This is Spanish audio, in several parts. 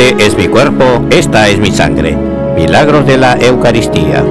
Este es mi cuerpo, esta es mi sangre. Milagros de la Eucaristía.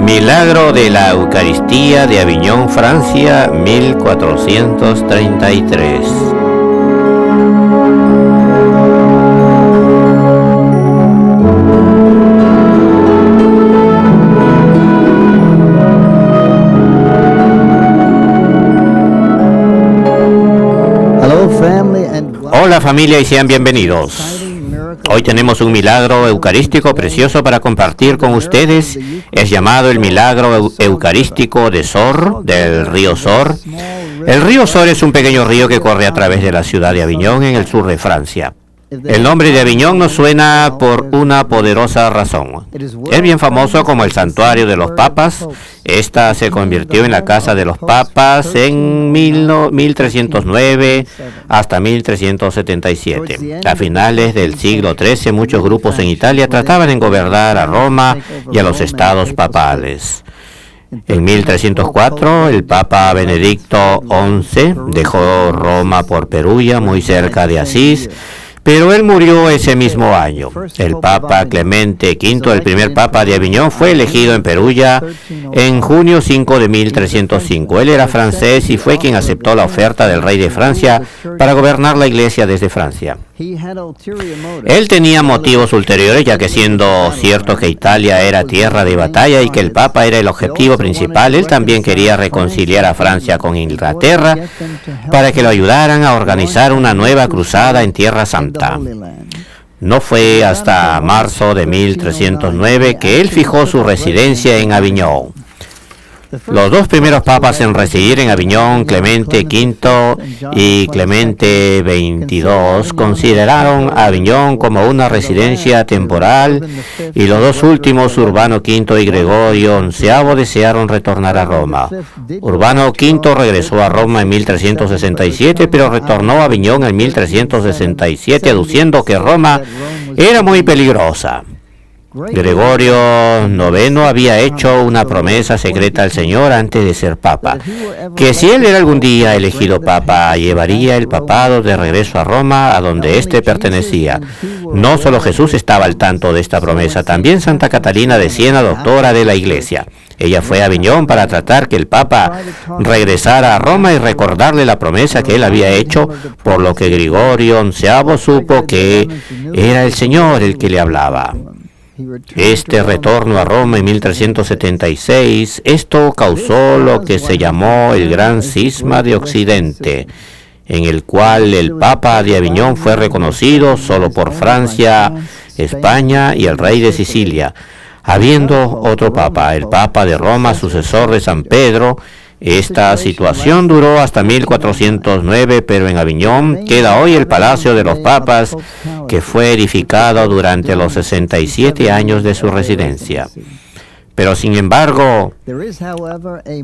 Milagro de la Eucaristía de Aviñón, Francia, 1433. Hola familia y sean bienvenidos. Hoy tenemos un milagro eucarístico precioso para compartir con ustedes. Es llamado el milagro eucarístico de Sor, del río Sor. El río Sor es un pequeño río que corre a través de la ciudad de Aviñón en el sur de Francia. El nombre de Aviñón nos suena por una poderosa razón. Es bien famoso como el santuario de los papas. Esta se convirtió en la casa de los papas en 1309 hasta 1377. A finales del siglo XIII, muchos grupos en Italia trataban de gobernar a Roma y a los estados papales. En 1304, el Papa Benedicto XI dejó Roma por Perugia, muy cerca de Asís, pero él murió ese mismo año. El Papa Clemente V, el primer Papa de Aviñón, fue elegido en Perugia en junio 5 de 1305. Él era francés y fue quien aceptó la oferta del rey de Francia para gobernar la iglesia desde Francia. Él tenía motivos ulteriores, ya que siendo cierto que Italia era tierra de batalla y que el Papa era el objetivo principal, él también quería reconciliar a Francia con Inglaterra para que lo ayudaran a organizar una nueva cruzada en Tierra Santa. No fue hasta marzo de 1309 que él fijó su residencia en Aviñón. Los dos primeros papas en residir en Aviñón, Clemente V y Clemente XXII, consideraron a Aviñón como una residencia temporal, y los dos últimos, Urbano V y Gregorio XI, desearon retornar a Roma. Urbano V regresó a Roma en 1367, pero retornó a Aviñón en 1367, aduciendo que Roma era muy peligrosa. Gregorio IX había hecho una promesa secreta al Señor antes de ser papa, que si él era algún día elegido papa, llevaría el papado de regreso a Roma, a donde éste pertenecía. No solo Jesús estaba al tanto de esta promesa, también Santa Catalina de Siena, doctora de la Iglesia. Ella fue a Aviñón para tratar que el Papa regresara a Roma y recordarle la promesa que él había hecho, por lo que Gregorio XI supo que era el Señor el que le hablaba. Este retorno a Roma en 1376, esto causó lo que se llamó el Gran Cisma de Occidente, en el cual el Papa de Aviñón fue reconocido solo por Francia, España y el rey de Sicilia, habiendo otro Papa, el Papa de Roma, sucesor de San Pedro. Esta situación duró hasta 1409, pero en Aviñón queda hoy el Palacio de los Papas, que fue edificado durante los 67 años de su residencia. Pero sin embargo,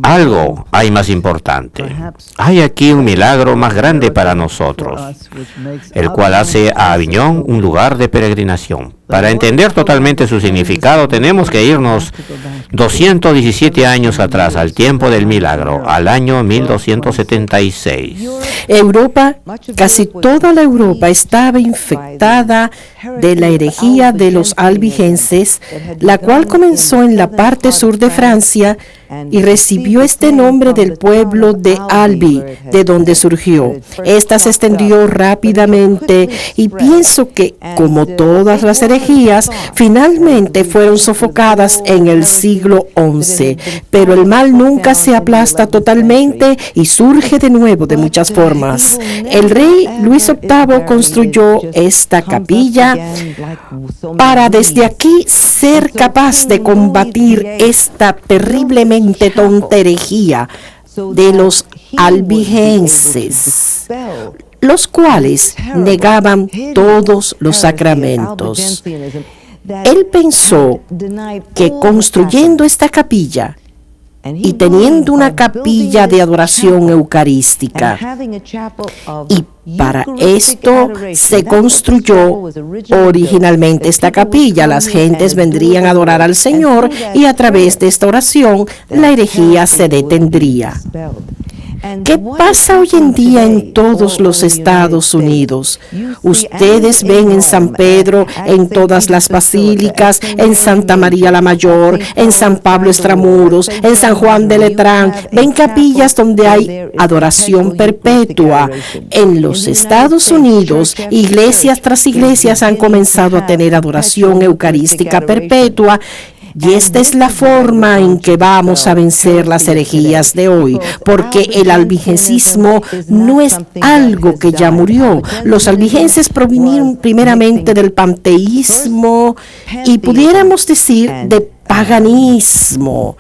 algo hay más importante. Hay aquí un milagro más grande para nosotros, el cual hace a Aviñón un lugar de peregrinación. Para entender totalmente su significado, tenemos que irnos 217 años atrás, al tiempo del milagro, al año 1276. Europa, casi toda la Europa estaba infectada de la herejía de los albigenses, la cual comenzó en la parte sur de Francia y recibió este nombre del pueblo de Albi, de donde surgió. Esta se extendió rápidamente y pienso que, como todas las herejías, finalmente fueron sofocadas en el siglo XI. Pero el mal nunca se aplasta totalmente y surge de nuevo de muchas formas. El rey Luis VIII construyó esta capilla para desde aquí ser capaz de combatir esta terriblemente tonta herejía de los albigenses, los cuales negaban todos los sacramentos. Él pensó que construyendo esta capilla y teniendo una capilla de adoración eucarística, y para esto se construyó originalmente esta capilla. Las gentes vendrían a adorar al Señor y a través de esta oración la herejía se detendría. ¿Qué pasa hoy en día en todos los Estados Unidos? Ustedes ven en San Pedro, en todas las basílicas, en Santa María la Mayor, en San Pablo Extramuros, en San Juan de Letrán, ven capillas donde hay adoración perpetua. En los Estados Unidos, iglesias tras iglesias han comenzado a tener adoración eucarística perpetua. Y esta es la forma en que vamos a vencer las herejías de hoy, porque el albigencismo no es algo que ya murió. Los albigenses provinieron primeramente del panteísmo y pudiéramos decir de paganismo,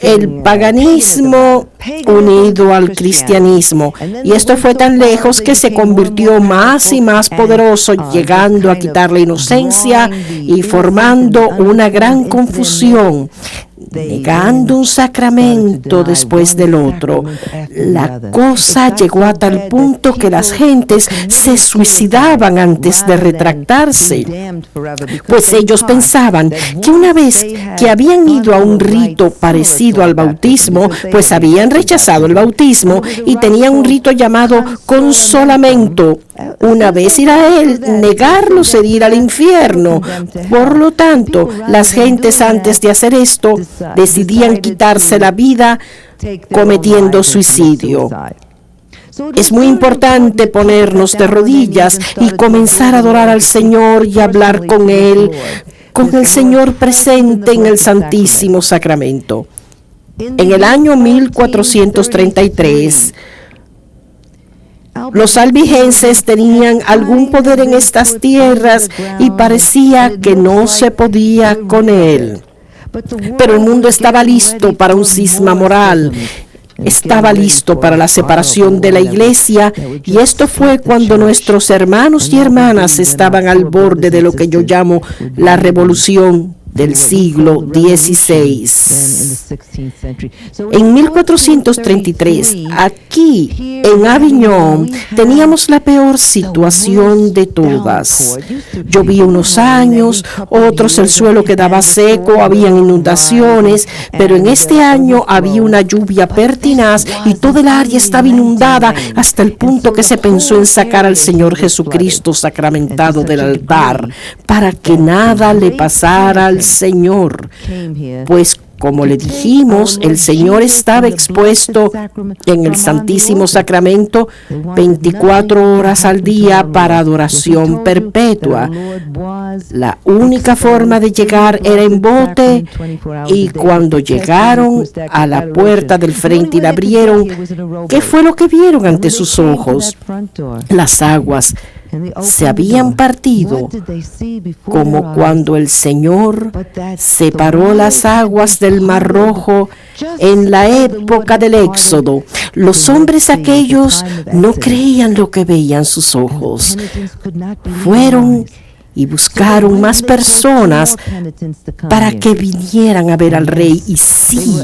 el paganismo unido al cristianismo, y esto fue tan lejos que se convirtió más y más poderoso, llegando a quitar la inocencia y formando una gran confusión, negando un sacramento después del otro. La cosa llegó a tal punto que las gentes se suicidaban antes de retractarse, pues ellos pensaban que una vez que habían ido a un rito parecido al bautismo, pues habían rechazado el bautismo y tenían un rito llamado consolamento. Una vez ir a él, negarlo sería ir al infierno. Por lo tanto, las gentes antes de hacer esto decidían quitarse la vida cometiendo suicidio. Es muy importante ponernos de rodillas y comenzar a adorar al Señor y hablar con Él, con el Señor presente en el Santísimo Sacramento. En el año 1433, los albigenses tenían algún poder en estas tierras y parecía que no se podía con él. Pero el mundo estaba listo para un cisma moral. Estaba listo para la separación de la iglesia, y esto fue cuando nuestros hermanos y hermanas estaban al borde de lo que yo llamo la revolución del siglo XVI. En 1433, aquí en Aviñón, teníamos la peor situación de todas. Llovía unos años, otros el suelo quedaba seco, habían inundaciones, pero en este año había una lluvia pertinaz y toda el área estaba inundada hasta el punto que se pensó en sacar al Señor Jesucristo sacramentado del altar para que nada le pasara al Señor, pues como le dijimos, el Señor estaba expuesto en el Santísimo Sacramento 24 horas al día para adoración perpetua. La única forma de llegar era en bote, y cuando llegaron a la puerta del frente y la abrieron, ¿qué fue lo que vieron ante sus ojos? Las aguas se habían partido, como cuando el Señor separó las aguas del Mar Rojo en la época del Éxodo. Los hombres aquellos no creían lo que veían sus ojos. Fueron y buscaron más personas para que vinieran a ver al rey, y sí,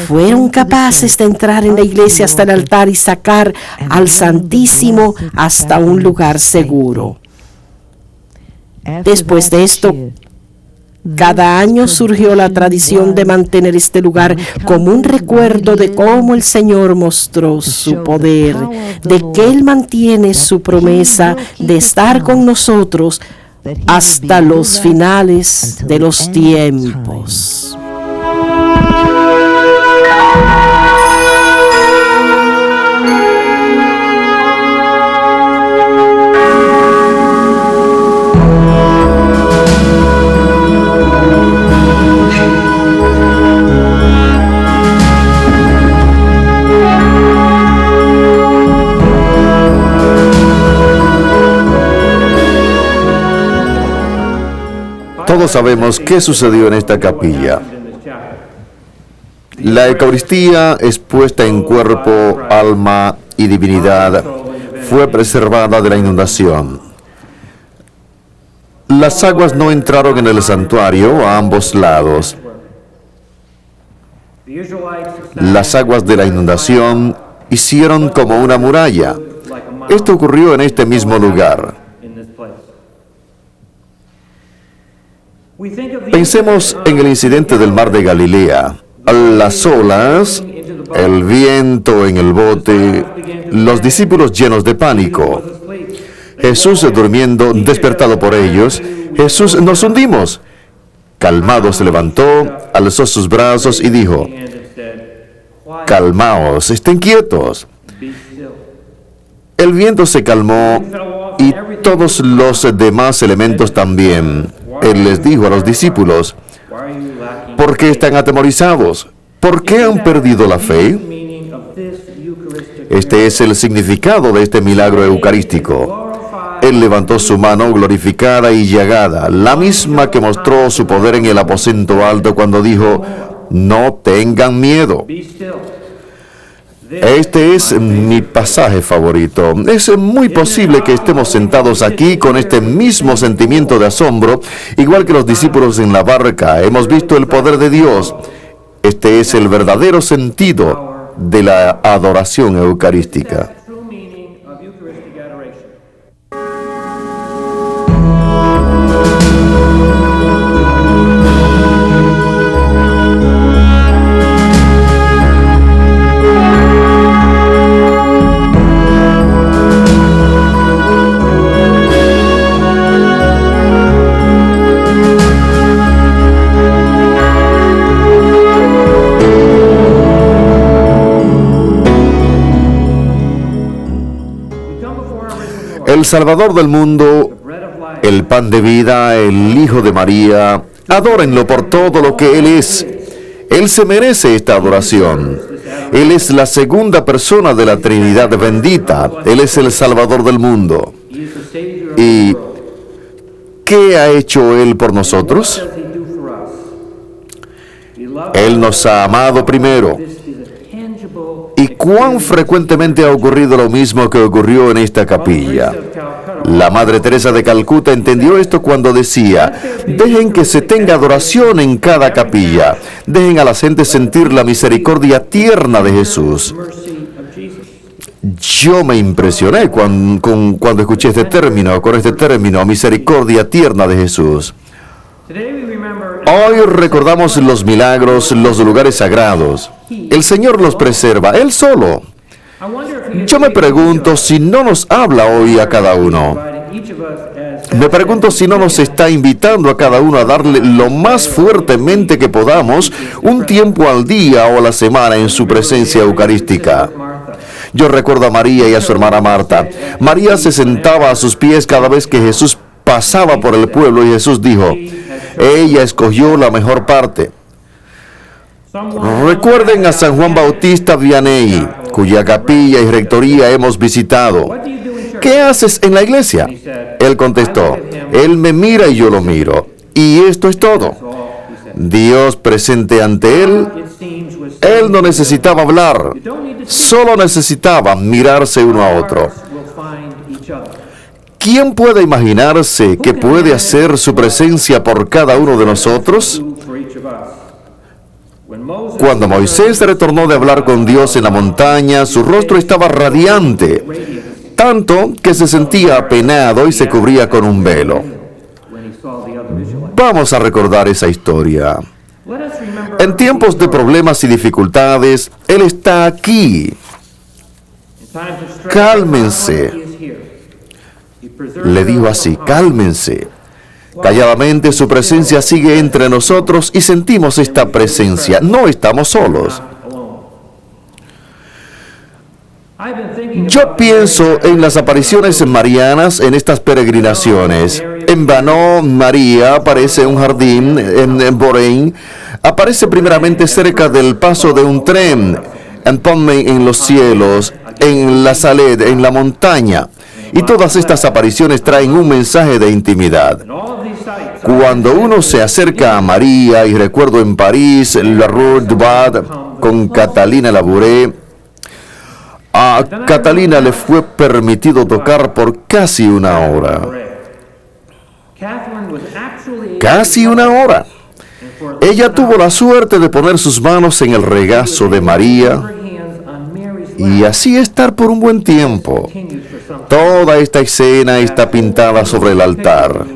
fueron capaces de entrar en la iglesia hasta el altar y sacar al Santísimo hasta un lugar seguro. Después de esto, cada año surgió la tradición de mantener este lugar como un recuerdo de cómo el Señor mostró su poder, de que Él mantiene su promesa de estar con nosotros hasta los finales de los tiempos. Todos sabemos qué sucedió en esta capilla. La Eucaristía, expuesta en cuerpo, alma y divinidad, fue preservada de la inundación. Las aguas no entraron en el santuario a ambos lados. Las aguas de la inundación hicieron como una muralla. Esto ocurrió en este mismo lugar. Pensemos en el incidente del mar de Galilea. Las olas, el viento en el bote, los discípulos llenos de pánico. Jesús durmiendo, despertado por ellos. Jesús, nos hundimos. Calmado se levantó, alzó sus brazos y dijo: calmaos, estén quietos. El viento se calmó y todos los demás elementos también. Él les dijo a los discípulos: ¿por qué están atemorizados? ¿Por qué han perdido la fe? Este es el significado de este milagro eucarístico. Él levantó su mano glorificada y llagada, la misma que mostró su poder en el aposento alto cuando dijo: no tengan miedo. Este es mi pasaje favorito. Es muy posible que estemos sentados aquí con este mismo sentimiento de asombro, igual que los discípulos en la barca. Hemos visto el poder de Dios. Este es el verdadero sentido de la adoración eucarística. El Salvador del mundo, el pan de vida, el Hijo de María, adórenlo por todo lo que Él es. Él se merece esta adoración. Él es la segunda persona de la Trinidad bendita. Él es el Salvador del mundo. ¿Y qué ha hecho Él por nosotros? Él nos ha amado primero. ¿Y cuán frecuentemente ha ocurrido lo mismo que ocurrió en esta capilla? La Madre Teresa de Calcuta entendió esto cuando decía: dejen que se tenga adoración en cada capilla. Dejen a la gente sentir la misericordia tierna de Jesús. Yo me impresioné cuando escuché este término, misericordia tierna de Jesús. Hoy recordamos los milagros, los lugares sagrados. El Señor los preserva, Él solo. Yo me pregunto si no nos habla hoy a cada uno. Me pregunto si no nos está invitando a cada uno a darle lo más fuertemente que podamos un tiempo al día o a la semana en su presencia eucarística. Yo recuerdo a María y a su hermana Marta. María se sentaba a sus pies cada vez que Jesús pasaba por el pueblo y Jesús dijo: ella escogió la mejor parte. Recuerden a San Juan Bautista Vianney, cuya capilla y rectoría hemos visitado. ¿Qué haces en la iglesia? Él contestó: Él me mira y yo lo miro. Y esto es todo. Dios presente ante él. Él no necesitaba hablar, solo necesitaba mirarse uno a otro. ¿Quién puede imaginarse qué puede hacer su presencia por cada uno de nosotros? Cuando Moisés retornó de hablar con Dios en la montaña, su rostro estaba radiante, tanto que se sentía apenado y se cubría con un velo. Vamos a recordar esa historia. En tiempos de problemas y dificultades, Él está aquí. Cálmense. Le dijo así, cálmense. Calladamente su presencia sigue entre nosotros y sentimos esta presencia. No estamos solos. Yo pienso en las apariciones marianas en estas peregrinaciones. En Vano, María aparece en un jardín en Borein. Aparece primeramente cerca del paso de un tren. En Ponme en los cielos, en la Saled, en la montaña. Y todas estas apariciones traen un mensaje de intimidad. Cuando uno se acerca a María, y recuerdo en París, La Rue du Bac, con Catalina Labouré, a Catalina le fue permitido tocar por casi una hora. Casi una hora. Ella tuvo la suerte de poner sus manos en el regazo de María y así estar por un buen tiempo. Toda esta escena está pintada sobre el altar.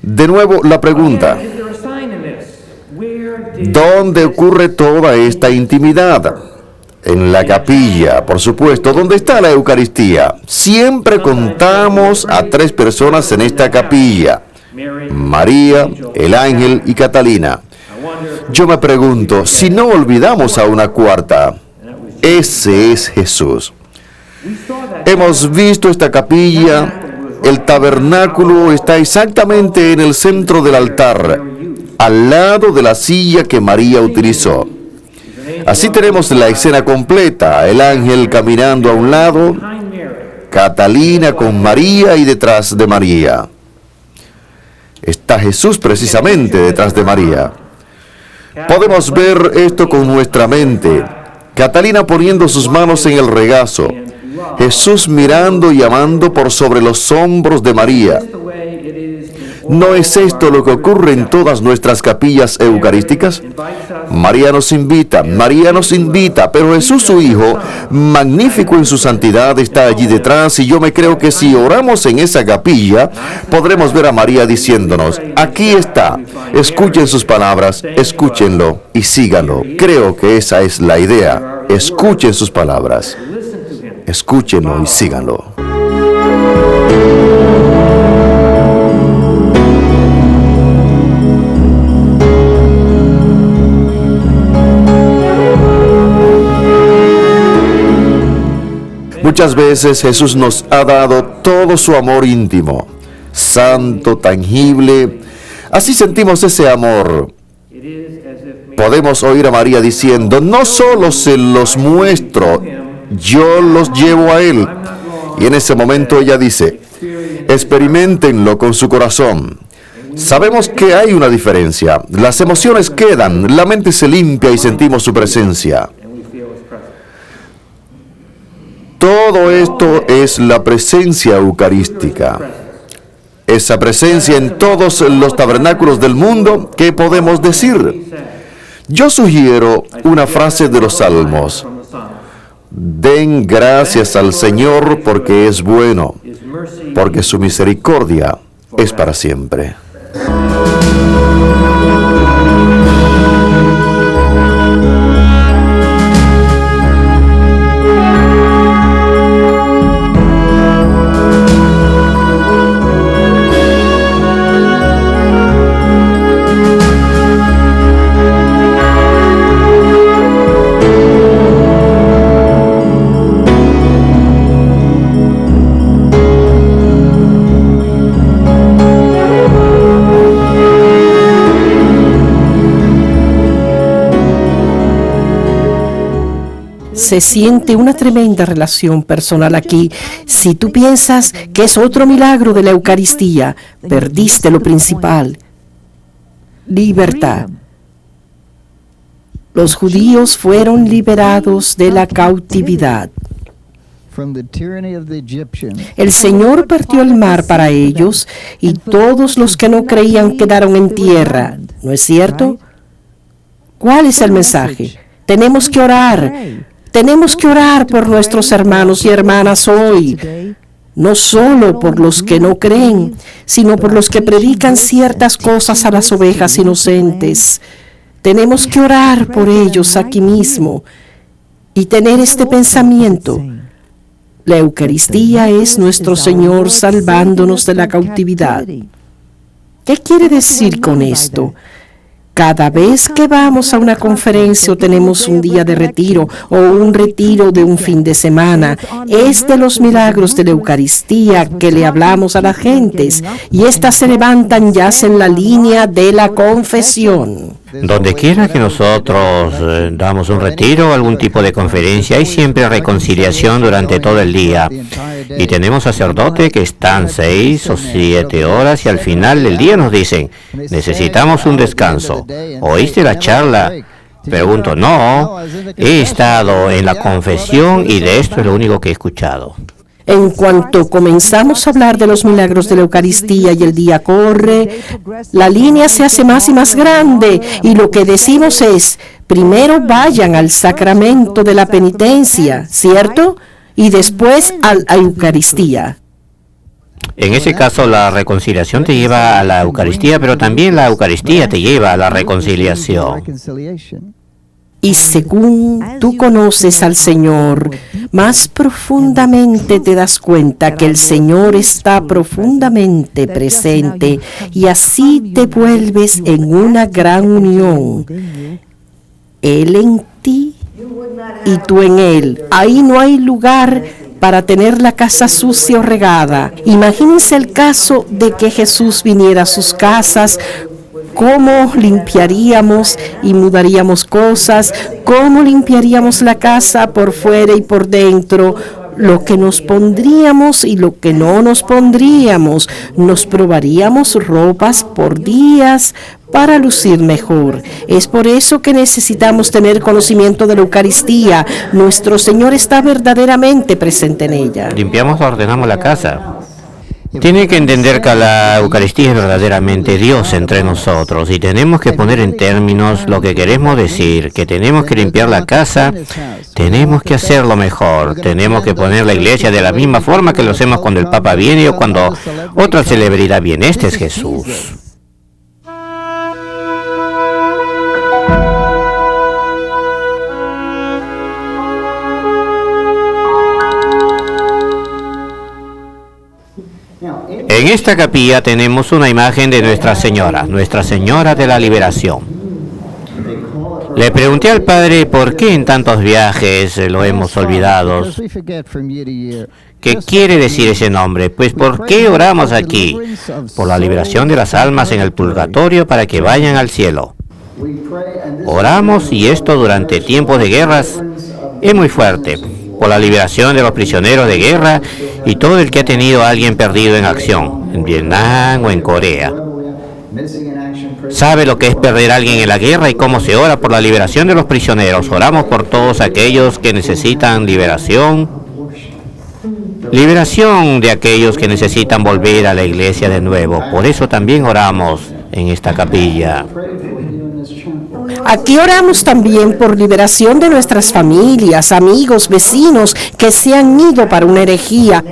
De nuevo, la pregunta: ¿dónde ocurre toda esta intimidad? En la capilla, por supuesto. ¿Dónde está la Eucaristía? Siempre contamos a 3 personas en esta capilla: María, el ángel y Catalina. Yo me pregunto, si no olvidamos a una cuarta, ese es Jesús. Hemos visto esta capilla. El tabernáculo está exactamente en el centro del altar, al lado de la silla que María utilizó. Así tenemos la escena completa: el ángel caminando a un lado, Catalina con María y detrás de María. Está Jesús precisamente detrás de María. Podemos ver esto con nuestra mente. Catalina poniendo sus manos en el regazo. Jesús mirando y amando por sobre los hombros de María. ¿No es esto lo que ocurre en todas nuestras capillas eucarísticas? María nos invita, pero Jesús, su Hijo, magnífico en su santidad, está allí detrás, y yo me creo que si oramos en esa capilla, podremos ver a María diciéndonos: aquí está, escuchen sus palabras, escúchenlo y síganlo. Creo que esa es la idea. Escuchen sus palabras, escúchenlo y síganlo. Muchas veces Jesús nos ha dado todo su amor íntimo, santo, tangible. Así sentimos ese amor. Podemos oír a María diciendo: no solo se los muestro, yo los llevo a Él. Y en ese momento ella dice: experiméntenlo con su corazón. Sabemos que hay una diferencia. Las emociones quedan, la mente se limpia y sentimos su presencia. Todo esto es la presencia eucarística. Esa presencia en todos los tabernáculos del mundo, ¿qué podemos decir? Yo sugiero una frase de los Salmos: den gracias al Señor porque es bueno, porque su misericordia es para siempre. Se siente una tremenda relación personal aquí. Si tú piensas que es otro milagro de la Eucaristía, perdiste lo principal: libertad. Los judíos fueron liberados de la cautividad. El Señor partió el mar para ellos y todos los que no creían quedaron en tierra. ¿No es cierto? ¿Cuál es el mensaje? Tenemos que orar. Tenemos que orar por nuestros hermanos y hermanas hoy. no solo por los que no creen, sino por los que predican ciertas cosas a las ovejas inocentes. Tenemos que orar por ellos aquí mismo y tener este pensamiento. La Eucaristía es nuestro Señor salvándonos de la cautividad. ¿Qué quiere decir con esto? Cada vez que vamos a una conferencia o tenemos un día de retiro o un retiro de un fin de semana, es de los milagros de la Eucaristía que le hablamos a las gentes y éstas se levantan y hacen la línea de la confesión. Donde quiera que nosotros damos un retiro o algún tipo de conferencia, hay siempre reconciliación durante todo el día. Y tenemos sacerdotes que están 6 o 7 horas y al final del día nos dicen, necesitamos un descanso. ¿Oíste la charla? Pregunto, no, he estado en la confesión y de esto es lo único que he escuchado. En cuanto comenzamos a hablar de los milagros de la Eucaristía y el día corre, la línea se hace más y más grande y lo que decimos es, primero vayan al sacramento de la penitencia, ¿cierto? Y después a la Eucaristía. En ese caso, la reconciliación te lleva a la Eucaristía, pero también la Eucaristía te lleva a la reconciliación. Y según tú conoces al Señor, más profundamente te das cuenta que el Señor está profundamente presente y así te vuelves en una gran unión. Él en ti y tú en Él. Ahí no hay lugar para tener la casa sucia o regada. Imagínense el caso de que Jesús viniera a sus casas. ¿Cómo limpiaríamos y mudaríamos cosas? ¿Cómo limpiaríamos la casa por fuera y por dentro? Lo que nos pondríamos y lo que no nos pondríamos. Nos probaríamos ropas por días para lucir mejor. Es por eso que necesitamos tener conocimiento de la Eucaristía. Nuestro Señor está verdaderamente presente en ella. Limpiamos o ordenamos la casa. Tiene que entender que la Eucaristía es verdaderamente Dios entre nosotros y tenemos que poner en términos lo que queremos decir, que tenemos que limpiar la casa, tenemos que hacerlo mejor, tenemos que poner la iglesia de la misma forma que lo hacemos cuando el Papa viene o cuando otra celebridad viene. Este es Jesús. En esta capilla tenemos una imagen de Nuestra Señora de la Liberación. Le pregunté al Padre por qué en tantos viajes lo hemos olvidado. ¿Qué quiere decir ese nombre? Pues ¿por qué oramos aquí? Por la liberación de las almas en el purgatorio para que vayan al cielo. Oramos y esto durante tiempos de guerras es muy fuerte. Por la liberación de los prisioneros de guerra y todo el que ha tenido a alguien perdido en acción, en Vietnam o en Corea. Sabe lo que es perder a alguien en la guerra y cómo se ora por la liberación de los prisioneros. Oramos por todos aquellos que necesitan liberación. Liberación de aquellos que necesitan volver a la iglesia de nuevo. Por eso también oramos en esta capilla. Aquí oramos también por liberación de nuestras familias, amigos, vecinos que se han ido para una herejía.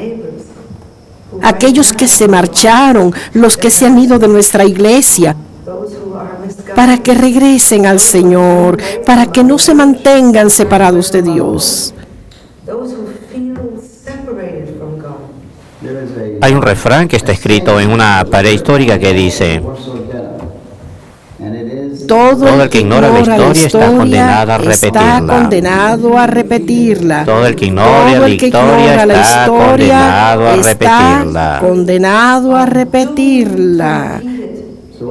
Aquellos que se marcharon, los que se han ido de nuestra iglesia, para que regresen al Señor, para que no se mantengan separados de Dios. Hay un refrán que está escrito en una pared histórica que dice: todo el que ignora la historia está condenado a repetirla. Todo el que ignora la historia está condenado a repetirla.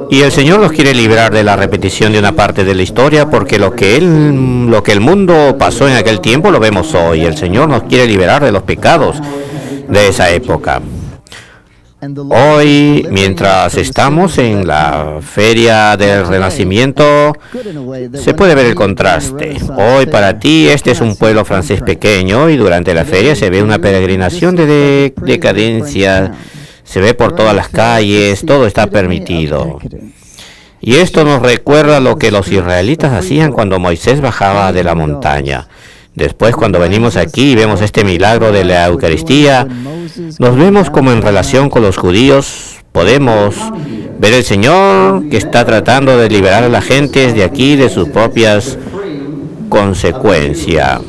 Y el Señor nos quiere librar de la repetición de una parte de la historia, porque lo que el mundo pasó en aquel tiempo lo vemos hoy. El Señor nos quiere liberar de los pecados de esa época. Hoy, mientras estamos en la Feria del Renacimiento, se puede ver el contraste. Hoy para ti este es un pueblo francés pequeño y durante la feria se ve una peregrinación de decadencia. Se ve por todas las calles, todo está permitido. Y esto nos recuerda lo que los israelitas hacían cuando Moisés bajaba de la montaña. Después, cuando venimos aquí y vemos este milagro de la Eucaristía, nos vemos como en relación con los judíos. Podemos ver el Señor que está tratando de liberar a la gente de aquí de sus propias consecuencias.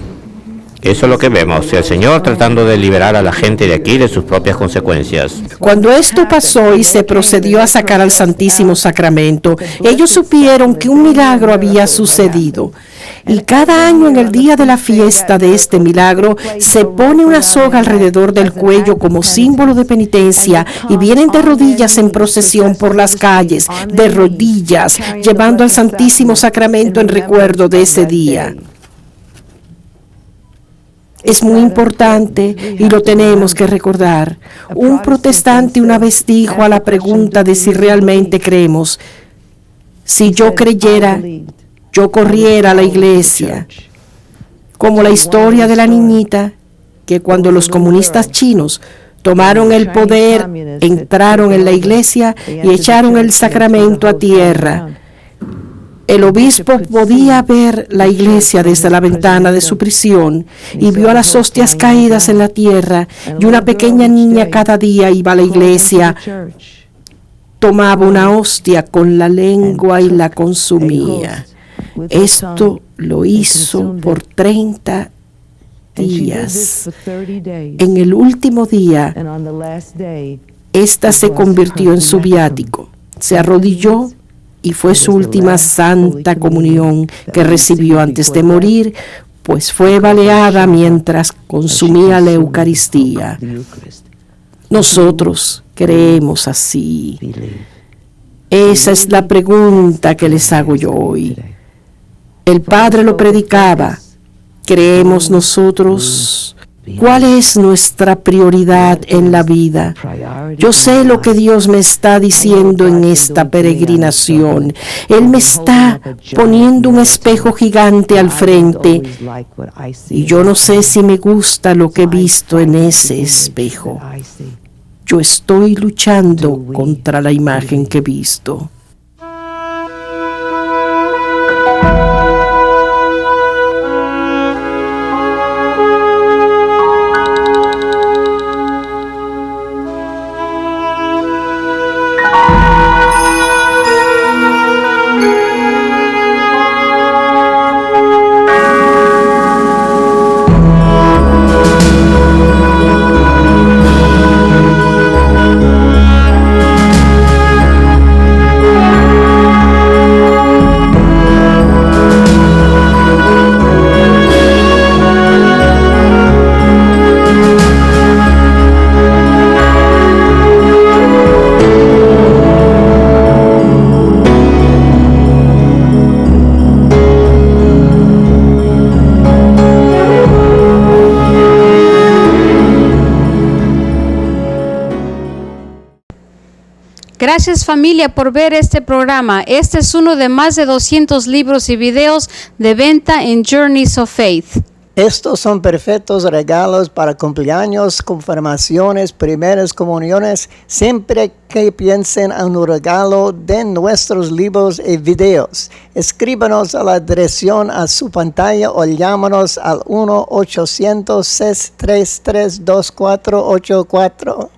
Eso es lo que vemos, el Señor tratando de liberar a la gente de aquí de sus propias consecuencias. Cuando esto pasó y se procedió a sacar al Santísimo Sacramento, ellos supieron que un milagro había sucedido. Y cada año en el día de la fiesta de este milagro se pone una soga alrededor del cuello como símbolo de penitencia y vienen de rodillas en procesión por las calles, de rodillas, llevando al Santísimo Sacramento en recuerdo de ese día. Es muy importante y lo tenemos que recordar. Un protestante una vez dijo a la pregunta de si realmente creemos: si yo creyera, yo corriera a la iglesia. Como la historia de la niñita que cuando los comunistas chinos tomaron el poder, entraron en la iglesia y echaron el sacramento a tierra. El obispo podía ver la iglesia desde la ventana de su prisión y vio a las hostias caídas en la tierra, y una pequeña niña cada día iba a la iglesia, tomaba una hostia con la lengua y la consumía. Esto lo hizo por 30 días. En el último día, esta se convirtió en su viático. Se arrodilló y fue su última santa comunión que recibió antes de morir, pues fue baleada mientras consumía la Eucaristía. Nosotros creemos así. Esa es la pregunta que les hago yo hoy. El Padre lo predicaba. ¿Creemos nosotros? ¿Cuál es nuestra prioridad en la vida? Yo sé lo que Dios me está diciendo en esta peregrinación. Él me está poniendo un espejo gigante al frente y yo no sé si me gusta lo que he visto en ese espejo. Yo estoy luchando contra la imagen que he visto. Gracias familia por ver este programa. Este es uno de más de 200 libros y videos de venta en Journeys of Faith. Estos son perfectos regalos para cumpleaños, confirmaciones, primeras comuniones. Siempre que piensen en un regalo, den nuestros libros y videos. Escríbanos a la dirección a su pantalla o llámanos al 1-800-633-2484.